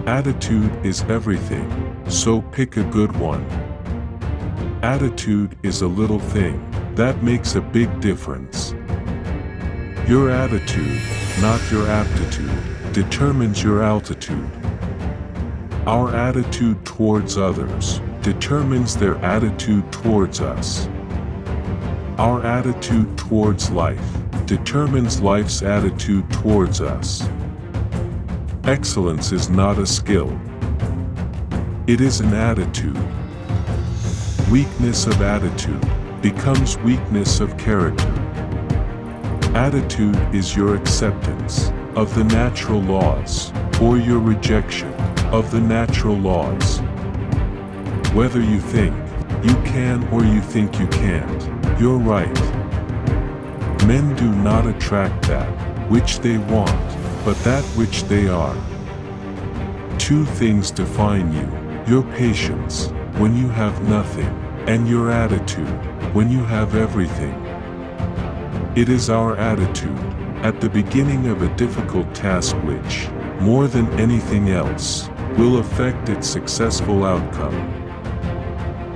Attitude is everything, so pick a good one. Attitude is a little thing that makes a big difference. Your attitude, not your aptitude, determines your altitude. Our attitude towards others determines their attitude towards us. Our attitude towards life determines life's attitude towards us. Excellence is not a skill. It is an attitude. Weakness of attitude becomes weakness of character. Attitude is your acceptance of the natural laws, or your rejection of the natural laws. Whether you think you can or you think you can't, you're right. Men do not attract that which they want, but that which they are. Two things define you: your patience, when you have nothing, and your attitude, when you have everything. It is our attitude at the beginning of a difficult task which, more than anything else, will affect its successful outcome.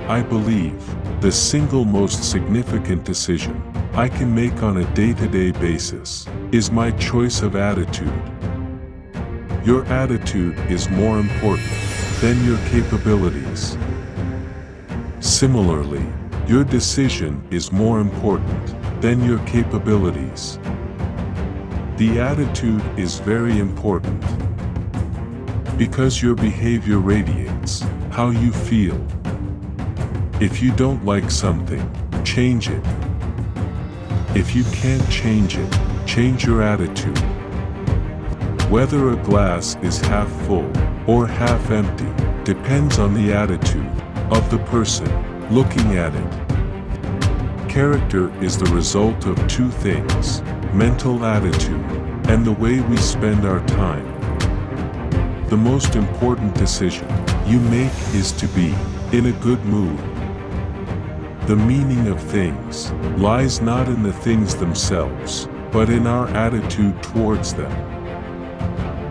I believe the single most significant decision I can make on a day-to-day basis is my choice of attitude. Your attitude is more important than your capabilities. Similarly, your decision is more important than your capabilities. The attitude is very important because your behavior radiates how you feel. If you don't like something, change it. If you can't change it, change your attitude. Whether a glass is half full or half empty depends on the attitude of the person looking at it. Character is the result of two things: mental attitude and the way we spend our time. The most important decision you make is to be in a good mood. The meaning of things lies not in the things themselves, but in our attitude towards them.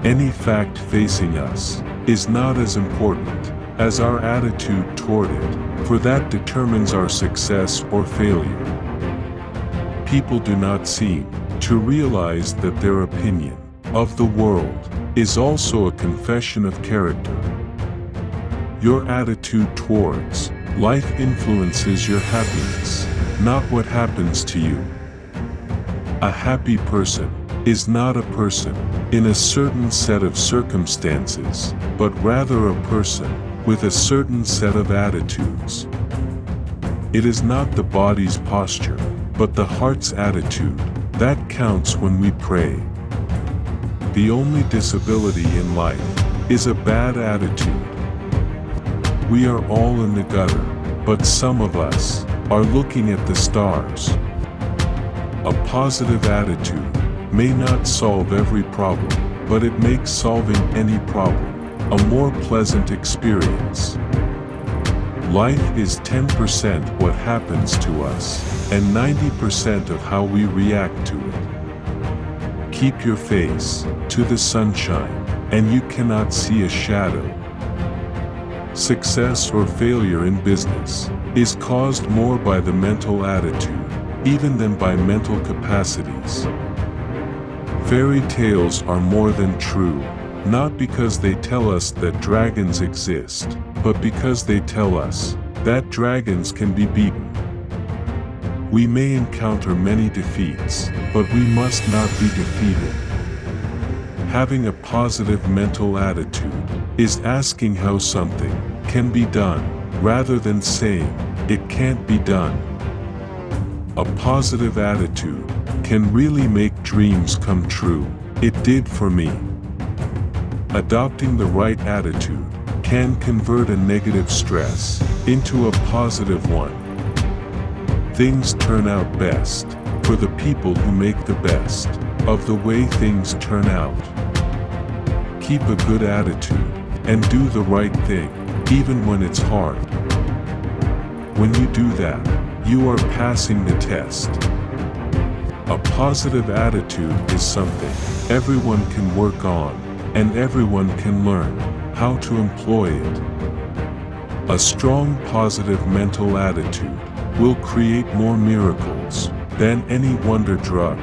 Any fact facing us is not as important as our attitude toward it, for that determines our success or failure. People do not seem to realize that their opinion of the world is also a confession of character. Your attitude towards life influences your happiness, not what happens to you. A happy person is not a person in a certain set of circumstances, but rather a person with a certain set of attitudes. It is not the body's posture, but the heart's attitude that counts when we pray. The only disability in life is a bad attitude. We are all in the gutter, but some of us are looking at the stars. A positive attitude may not solve every problem, but it makes solving any problem a more pleasant experience. Life is 10% what happens to us, and 90% of how we react to it. Keep your face to the sunshine, and you cannot see a shadow. Success or failure in business is caused more by the mental attitude, even than by mental capacities. Fairy tales are more than true, not because they tell us that dragons exist, but because they tell us that dragons can be beaten. We may encounter many defeats, but we must not be defeated. Having a positive mental attitude is asking how something can be done, rather than saying it can't be done. A positive attitude can really make dreams come true. It did for me. Adopting the right attitude can convert a negative stress into a positive one. Things turn out best for the people who make the best of the way things turn out. Keep a good attitude and do the right thing, even when it's hard. When you do that, you are passing the test. A positive attitude is something everyone can work on, and everyone can learn how to employ it. A strong positive mental attitude will create more miracles than any wonder drug.